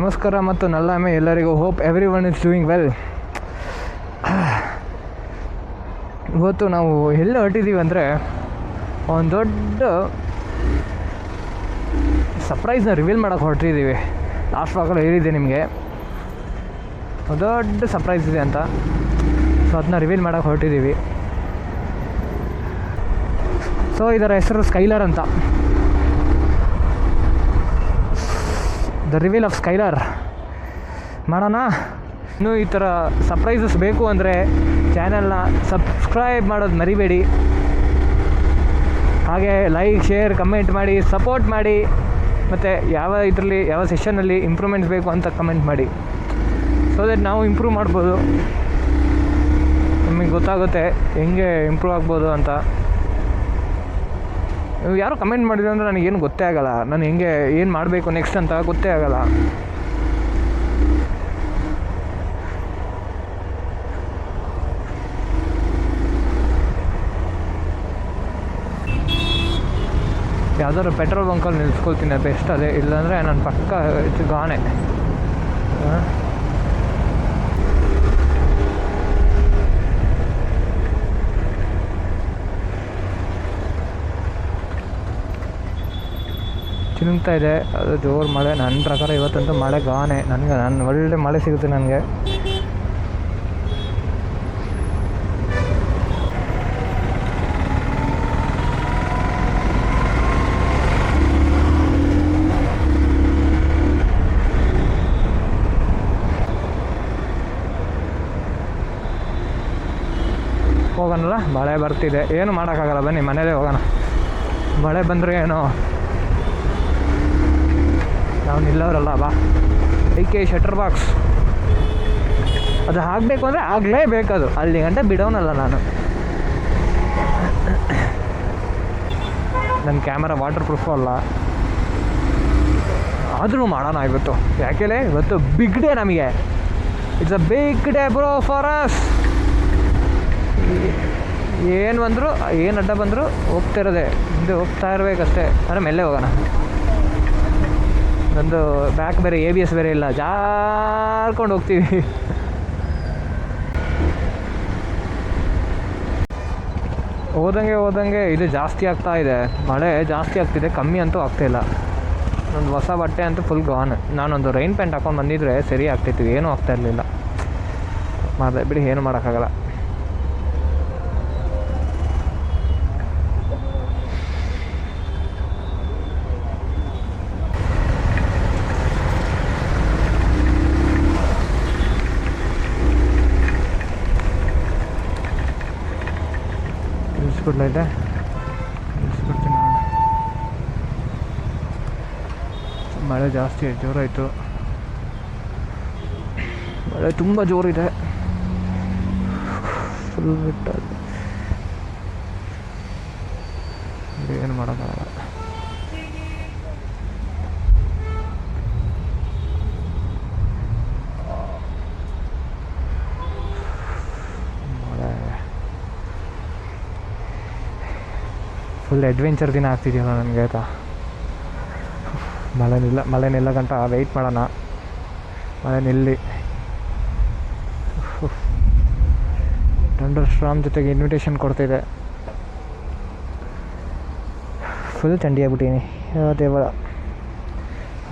ನಮಸ್ಕಾರ ಮತ್ತು ನಲ್ಲಾಮೆ ಎಲ್ಲರಿಗೂ. Hope every one is doing well. ಇವತ್ತು ನಾವು ಎಲ್ಲಿ ಹೊರಟಿದ್ದೀವಿ ಅಂದರೆ ಒಂದು ದೊಡ್ಡ ಸರ್ಪ್ರೈಸ್ನ ರಿವೀಲ್ ಮಾಡೋಕ್ಕೆ ಹೊರಟಿದ್ದೀವಿ. ಲಾಸ್ಟ್ ವಾಕಲ್ಲಿ ಹೇಳಿದ್ದೆ ನಿಮಗೆ ಒಂದು ದೊಡ್ಡ ಸರ್ಪ್ರೈಸ್ ಇದೆ ಅಂತ. ಸೊ ಅದನ್ನ ರಿವೀಲ್ ಮಾಡೋಕ್ಕೆ ಹೊರಟಿದ್ದೀವಿ. ಸೊ ಇದರ ಹೆಸರು ಸ್ಕೈಲರ್ ಅಂತ. ದ ರಿವೀಲ್ ಆಫ್ ಸ್ಕೈಲರ್ ಮಾಡೋಣ. ಇನ್ನೂ ಈ ಥರ ಸರ್ಪ್ರೈಸಸ್ ಬೇಕು ಅಂದರೆ ಚಾನಲ್ನ ಸಬ್ಸ್ಕ್ರೈಬ್ ಮಾಡೋದು ಮರಿಬೇಡಿ. ಹಾಗೆ ಲೈಕ್, ಶೇರ್, ಕಮೆಂಟ್ ಮಾಡಿ, ಸಪೋರ್ಟ್ ಮಾಡಿ. ಮತ್ತು ಯಾವ ಸೆಷನಲ್ಲಿ ಇಂಪ್ರೂವ್ಮೆಂಟ್ಸ್ ಬೇಕು ಅಂತ ಕಮೆಂಟ್ ಮಾಡಿ. ಸೊ ದಟ್ ನಾವು ಇಂಪ್ರೂವ್ ಮಾಡ್ಬೋದು. ನಮಗೆ ಗೊತ್ತಾಗುತ್ತೆ ಹೆಂಗೆ ಇಂಪ್ರೂವ್ ಆಗ್ಬೋದು ಅಂತ. ಯಾರು ಕಮೆಂಟ್ ಮಾಡಿದ್ರು ಅಂದರೆ ನನಗೇನು ಗೊತ್ತೇ ಆಗೋಲ್ಲ. ನಾನು ಹೆಂಗೆ ಏನು ಮಾಡಬೇಕು ನೆಕ್ಸ್ಟ್ ಅಂತ ಗೊತ್ತೇ ಆಗೋಲ್ಲ. ಯಾವ್ದಾದ್ರು ಪೆಟ್ರೋಲ್ ಬಂಕಲ್ಲಿ ನಿಲ್ಸ್ಕೊಳ್ತೀನಿ ಬೆಸ್ಟ್. ಅದೇ ಇಲ್ಲಾಂದರೆ ನನ್ನ ಪಕ್ಕ ಗಾನೆ. ಚಿನುಗ್ತಾ ಇದೆ, ಅದು ಜೋರು ಮಳೆ. ನನ್ನ ಪ್ರಕಾರ ಇವತ್ತಂತೂ ಮಳೆ ಗಾನೆ. ನಾನು ಒಳ್ಳೆ ಮಳೆ ಸಿಗುತ್ತೆ ನನಗೆ. ಹೋಗೋಣಲ್ಲ, ಮಳೆ ಬರ್ತಿದೆ, ಏನು ಮಾಡೋಕ್ಕಾಗಲ್ಲ. ಬನ್ನಿ ಮನೇಲೇ ಹೋಗೋಣ. ಮಳೆ ಬಂದರೆ ಏನೋ ನಾವು ನಿಲ್ಲೋರಲ್ಲ. ಬಾ ಐಕೆ ಶಟರ್ ಬಾಕ್ಸ್ ಅದು ಹಾಕಬೇಕು ಅಂದರೆ ಆಗಲೇಬೇಕು. ಅದು ಅಲ್ಲಿ ಗಂಟೆ ಬಿಡೋನಲ್ಲ ನಾನು. ನನ್ನ ಕ್ಯಾಮರಾ ವಾಟರ್ ಪ್ರೂಫು ಅಲ್ಲ, ಆದರೂ ಮಾಡೋಣ ಇವತ್ತು. ಯಾಕೆಲೆ ಇವತ್ತು ಬಿಗ್ ಡೇ ನಮಗೆ. It's a big day bro for us. ಏನು ಬಂದರೂ ಏನು ಅಡ್ಡ ಬಂದರೂ ಹೋಗ್ತಿರೋದೆ, ಮುಂದೆ ಹೋಗ್ತಾ ಇರಬೇಕಷ್ಟೇ. ಅಂದರೆ ಮೆಲ್ಲೆ ಹೋಗೋಣ. ನಂದು ಬ್ಯಾಕ್ ಬೇರೆ ABS ಬೇರೆ ಇಲ್ಲ, ಜಾರ್ಕೊಂಡು ಹೋಗ್ತೀವಿ. ಹೋದಂಗೆ ಇದು ಜಾಸ್ತಿ ಆಗ್ತಾ ಇದೆ. ಮಳೆ ಜಾಸ್ತಿ ಆಗ್ತಿದೆ, ಕಮ್ಮಿ ಅಂತೂ ಆಗ್ತಾಯಿಲ್ಲ. ಒಂದು ಹೊಸ ಬಟ್ಟೆ ಅಂತೂ ಫುಲ್ ಗಾನ್. ನಾನೊಂದು ರೈನ್ ಪ್ಯಾಂಟ್ ಹಾಕೊಂಡು ಬಂದಿದ್ರೆ ಸರಿ ಆಗ್ತಿತ್ತು. ಏನೂ ಆಗ್ತಾ ಇರಲಿಲ್ಲ. ಮಾಡಿದೆ ಬಿಡಿ, ಏನು ಮಾಡೋಕ್ಕಾಗಲ್ಲ. ನಿಲ್ಲಿಸ್ಬಿಡ್ಲೈತೆ, ನಿಲ್ಲಿಸ್ಬಿಡ್ತೀನಿ. ಮಳೆ ಜಾಸ್ತಿ ಜೋರಾಯಿತು. ಮಳೆ ತುಂಬ ಜೋರಿದೆ, ಫುಲ್ ಬಿಟ್ಟು. ಏನು ಮಾಡೋಕ್ಕಾಗಲ್ಲ. ಫುಲ್ ಅಡ್ವೆಂಚರ್ ದಿನ ಆಗ್ತಿದೆಯಲ್ಲ ನನಗೆ. ಆಯಿತಾ, ಮಳೆ ನಿಲ್ಲ ಗಂಟ ವೆಯ್ಟ್ ಮಾಡೋಣ. ಮಳೆ ನಿಲ್ಲಿ. ಥಂಡರ್ ಸ್ಟಾರ್ಮ್ ಜೊತೆಗೆ ಇನ್ವಿಟೇಷನ್ ಕೊಡ್ತಿದೆ. ಫುಲ್ ಥಂಡಿ ಆಗ್ಬಿಟ್ಟಿನಿ ದೇವರ.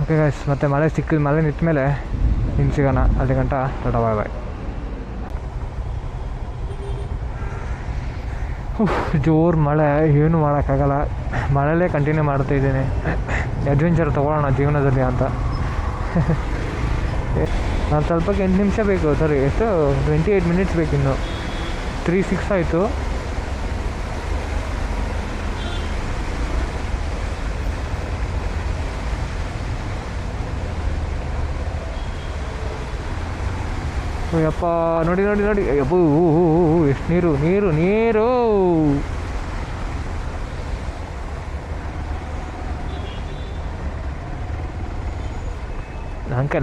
ಓಕೆ ಗೈಸ್, ಮತ್ತೆ ಮಳೆ ನಿಂತ ಮೇಲೆ ಇನ್ನು ಸಿಗೋಣ. ಅಲ್ಲಿ ಗಂಟ ಟಾಟಾ ಬಾಯ್ ಬಾಯ್. ಜೋರು ಮಳೆ, ಏನು ಮಾಡೋಕ್ಕಾಗಲ್ಲ. ಮಳೆಯಲ್ಲೇ ಕಂಟಿನ್ಯೂ ಮಾಡ್ತಾಯಿದ್ದೀನಿ. ಅಡ್ವೆಂಚರ್ ತೊಗೊಳ್ಳೋಣ ಜೀವನದಲ್ಲಿ ಅಂತ. ನಾನು ಸ್ವಲ್ಪಕ್ಕೆ 8 ನಿಮಿಷ ಬೇಕು. ಸರಿ, ಎಷ್ಟು 28 ಮಿನಿಟ್ಸ್ ಬೇಕು. ಇನ್ನು 3:06 ಆಯಿತು. ಯಪ್ಪ, ನೋಡಿ ಅಪ್ಪು, ಎಷ್ಟು ನೀರು.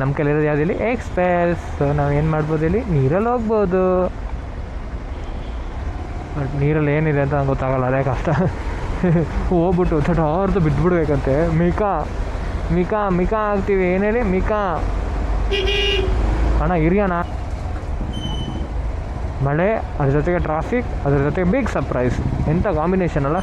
ನಮ್ಮ ಕೈಲಿರೋದು ಯಾವುದಿಲ್ಲಿ ಎಕ್ಸ್ಪ್ರೆಸ್. ನಾವು ಏನು ಮಾಡ್ಬೋದು ಇಲ್ಲಿ, ನೀರಲ್ಲಿ ಹೋಗ್ಬೋದು. ಬಟ್ ನೀರಲ್ಲಿ ಏನಿದೆ ಅಂತ ನಂಗೆ ಗೊತ್ತಾಗಲ್ಲ, ಅದೇ ಕಷ್ಟ. ಹೋಗ್ಬಿಟ್ಟು ಥಟಾರ್ದು ಬಿದ್ದುಬಿಡ್ಬೇಕಂತೆ. ಮಿಕಾ ಆಗ್ತೀವಿ. ಏನು ಹೇಳಿ, ಮಿಕಾ ಅಣ್ಣ ಹಿರಿಯಣ್ಣ, ಮಳೆ ಅದ್ರ ಜೊತೆಗೆ ಟ್ರಾಫಿಕ್, ಅದ್ರ ಜೊತೆಗೆ ಬಿಗ್ ಸರ್ಪ್ರೈಸ್. ಎಂಥ ಕಾಂಬಿನೇಷನ್ ಅಲ್ಲ.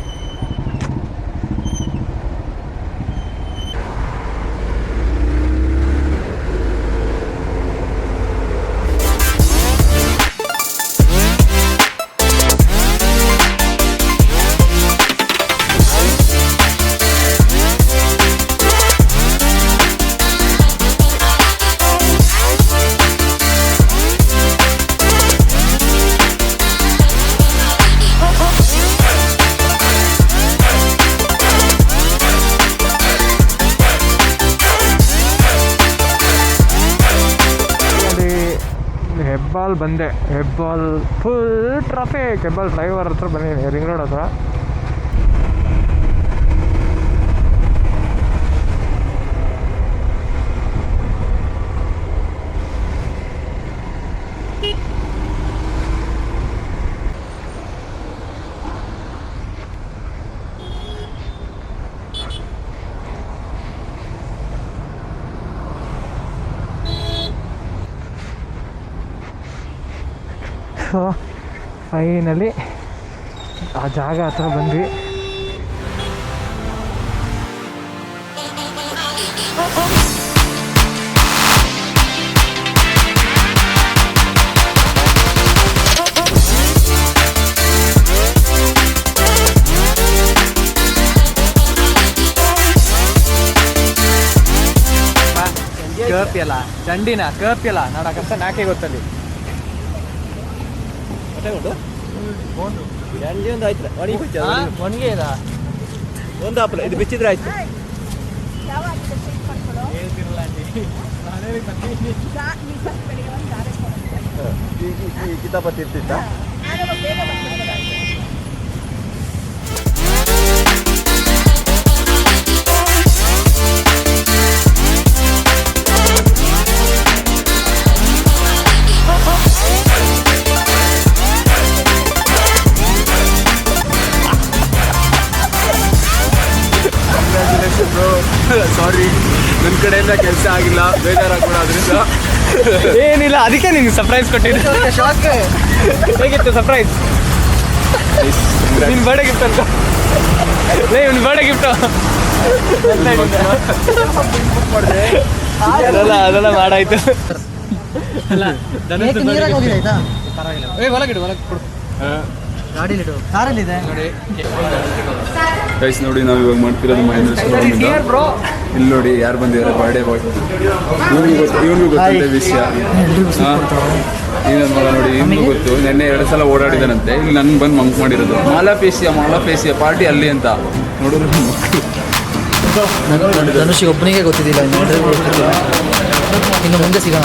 ಹೆಬ್ಬಾಲ್ ಬಂದೆ, Hebbal full traffic. Hebbal flyover ಹತ್ರ ಬಂದಿದ್ದೀನಿ, ರಿಂಗ್ ರೋಡ್ ಹತ್ರ. ಸೊ ಫೈನಲಿ ಆ ಜಾಗ ಹತ್ರ ಬಂದ್ವಿ. ಕೇಳ್ತಿಯಲ್ಲ ಚಂಡಿನ, ಕೇಳ್ತಿಯಲ್ಲ ನೋಡಕ್ಕಂತ ನಾಕೆ ಗೊತ್ತಲ್ಲಿ ಒಂದು ಆಯ್ತು ಒಣಗೆ ಒಂದು ಹಪ್ಪಲ ಇದು ಬಿಚ್ಚಿದ್ರೆ ಆಯ್ತು. ಕಿತಾಪತಿ ಇರ್ತಿತ್ತ. ಸಾರಿ, ನನ್ನ ಕಡೆಯಿಂದ ಕೆಲಸ ಆಗಿಲ್ಲ, ಬೇಜಾರಾಗ್ಬೇಡ. ಅದರಿಂದ ಏನಿಲ್ಲ, ಅದಕ್ಕೆ ನಿಮ್ಗೆ ಸರ್ಪ್ರೈಸ್ ಕೊಟ್ಟಿದ್ದು. ಹೇಗಿತ್ತು ಸರ್ಪ್ರೈಸ್? ನಿನ್ನ ಬರ್ಡೇ ಗಿಫ್ಟ್ ಅಂತ. ನಿನ್ನ ಬರ್ಡೇ ಗಿಫ್ಟು ಅದೆಲ್ಲ ಮಾಡಾಯ್ತು. ಗೈಸ್ ನೋಡಿ, ನಾವು ಇವಾಗ ಮಾಡ್ತಿರೋದು ಮಹೇಂದ್ರ ಶೋರೂಮಿಂದ. ಇಲ್ಲಿ ನೋಡಿ ಯಾರು ಬಂದಿದ್ದಾರೆ, ಬರ್ಡೇ ಬಾಯ್. ಇವನಿಗೂ ಗೊತ್ತಿದೆ ವಿಷಯ. ಈ ನನ್ನ ಮಗ ನೋಡಿ, ಇವನಿಗೂ ಗೊತ್ತು. ನೆನ್ನೆ 2 ಸಲ ಓಡಾಡಿದಾನಂತೆ. ಇಲ್ಲಿ ನನ್ಗೆ ಬಂದು ಮಂಕ್ ಮಾಡಿರೋದು. ಮಾಲಾಪೇಸಿಯ ಪಾರ್ಟಿ ಅಲ್ಲಿ ಅಂತ ನೋಡಿದ್ರು. ಧನುಷಿಗೆ ಒಬ್ಬನಿಗೆ ಗೊತ್ತಿದ್ದಿಲ್ಲ, ಇನ್ನು ಮುಂದೆ ಸಿಗೋಣ.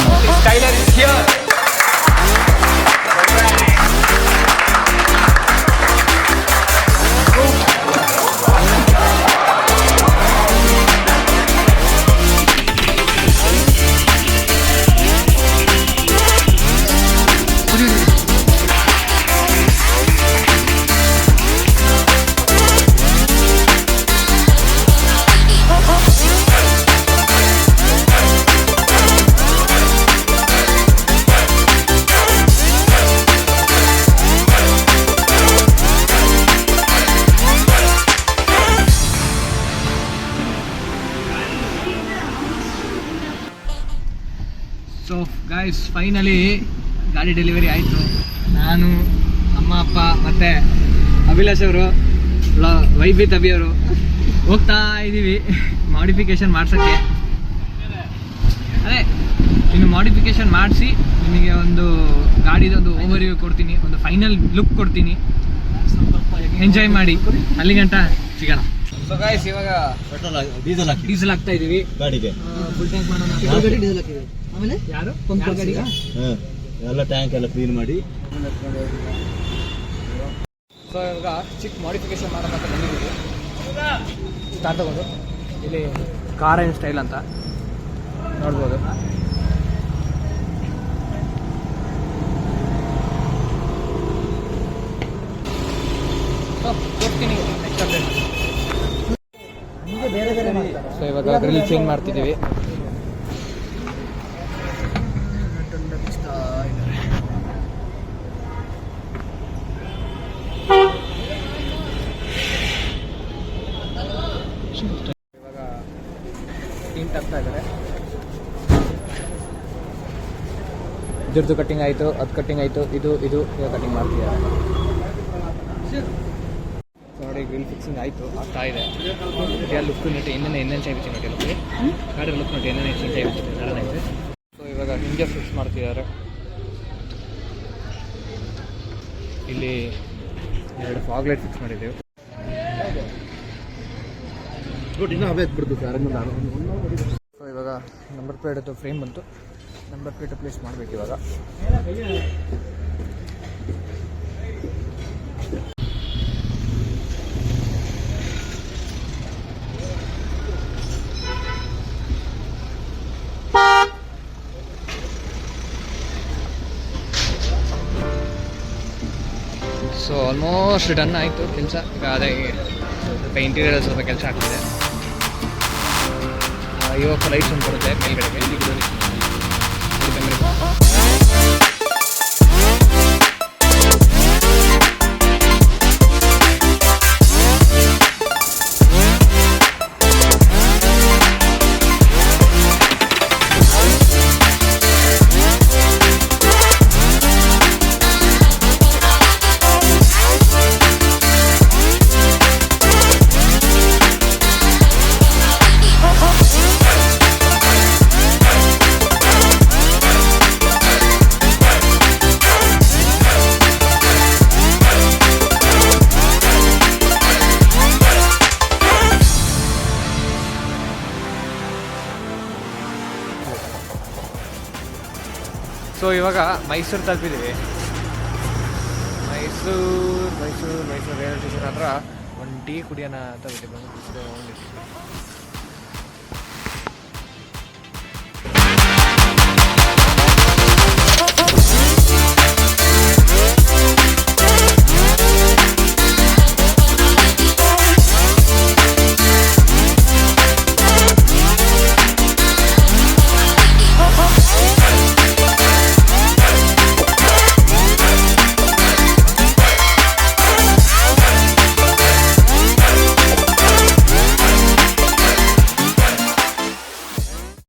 ಸೊ ಗೈಸ್, ಫೈನಲಿ ಗಾಡಿ ಡೆಲಿವರಿ ಆಯಿತು. ನಾನು, ಅಮ್ಮ, ಅಪ್ಪ ಮತ್ತು ಅಭಿಲಾಷ್ ಅವರು, ವೈಬಿ ತಬಿಯವರು ಹೋಗ್ತಾ ಇದ್ದೀವಿ ಮಾಡಿಫಿಕೇಷನ್ ಮಾಡ್ಸೋಕ್ಕೆ. ಅದೇ ಇನ್ನು ಮಾಡಿಫಿಕೇಷನ್ ಮಾಡಿಸಿ ನಿಮಗೆ ಒಂದು ಗಾಡಿದೊಂದು ಓವರ್ವ್ಯೂ ಕೊಡ್ತೀನಿ, ಒಂದು ಫೈನಲ್ ಲುಕ್ ಕೊಡ್ತೀನಿ. ಎಂಜಾಯ್ ಮಾಡಿ. ಅಲ್ಲಿ ಗಂಟ ಸಿಗೋಣ. ಸೊ ಗೈಸ್, ಇವಾಗ ಡೀಸೆಲ್ ಹಾಕ್ತಾ ಇದ್ದೀವಿ ಗಾಡಿಗೆ. ಫುಲ್ ಟ್ಯಾಂಕ್ ಮಾಡೋಣ. ಆಮೇಲೆ ಯಾರು ಎಲ್ಲ ಟ್ಯಾಂಕ್ ಎಲ್ಲ ಕ್ಲೀನ್ ಮಾಡಿ. ಸೊ ಇವಾಗ ಚಿಕ್ಕ ಮಾಡಿಫಿಕೇಶನ್ ಮಾಡೋಣ ಅಂತ ಬಂದಿದ್ದೀವಿ. ಸ್ಟಾರ್ಟ್ ತಗೊಂಡು ಇಲ್ಲಿ ಕಾರ್ ಆ್ಯಂಡ್ ಸ್ಟೈಲ್ ಅಂತ ನೋಡ್ಬೋದು. ಸೊ ಇವಾಗ ಗ್ರಿಲ್ ಚೇಂಜ್ ಮಾಡ್ತಿದ್ದೀವಿ. ಇವಾಗ ಟಿಂಟ್ ಆಗ್ತಾ ಇದ್ದಾರೆ. ಇದ್ರದ್ದು ಕಟ್ಟಿಂಗ್ ಆಯಿತು, ಅದು ಕಟ್ಟಿಂಗ್ ಆಯಿತು, ಇದು ಇವಾಗ ಕಟ್ಟಿಂಗ್ ಮಾಡ್ತಿದ್ದಾರೆ. ನೋಡಿ ಗ್ರಿಲ್ ಫಿಕ್ಸಿಂಗ್ ಆಯಿತು, ಆಗ್ತಾ ಇದೆ. ಲುಕ್ ನೋಡಿ ಇನ್ನೇನು ಚೇಂಜ್ ನೋಡಿ ಲುಕ್ಗೆ ಗಾಡಿ ಲುಕ್ ನೋಡಿ ಇನ್ನೇನು ಚೇಂಜ್ ಆಗುತ್ತೆ ನಡನೈತೆ. ಸೊ ಇವಾಗ ಹಿಂಗೆ ಫಿಕ್ಸ್ ಮಾಡ್ತಿದ್ದಾರೆ. ಇಲ್ಲಿ 2 ಫಾಗ್ ಲೈಟ್ ಫಿಕ್ಸ್ ಮಾಡಿದ್ದೀವಿ. ಸೊ ಇವಾಗ ನಂಬರ್ ಪ್ಲೇಟದ್ದು ಫ್ರೇಮ್ ಬಂತು, ನಂಬರ್ ಪ್ಲೇಟ್ ಪ್ಲೇಸ್ ಮಾಡಬೇಕು ಇವಾಗ. ಸೊ ಆಲ್ಮೋಸ್ಟ್ ಡನ್ ಆಯಿತು ಕೆಲಸ. ಈಗ ಅದೇ ಸ್ವಲ್ಪ ಇಂಟೀರಿಯರ್ ಸ್ವಲ್ಪ ಕೆಲಸ ಆಗ್ತಿದೆ. ಇವಾಗ ಲೈಟ್ಸ್ ಒಂದು ಬರುತ್ತೆ ಮೇಲ್ಗಡೆಗೆ. ಸೊ ಇವಾಗ ಮೈಸೂರು ತಲುಪಿದ್ದೀವಿ. ಮೈಸೂರು ರೈಲ್ವೆ ಸ್ಟೇಷನ್ ಹತ್ರ ಒಂದು ಟೀ ಕುಡಿಯೋಣ ಅಂತ ಬಂದು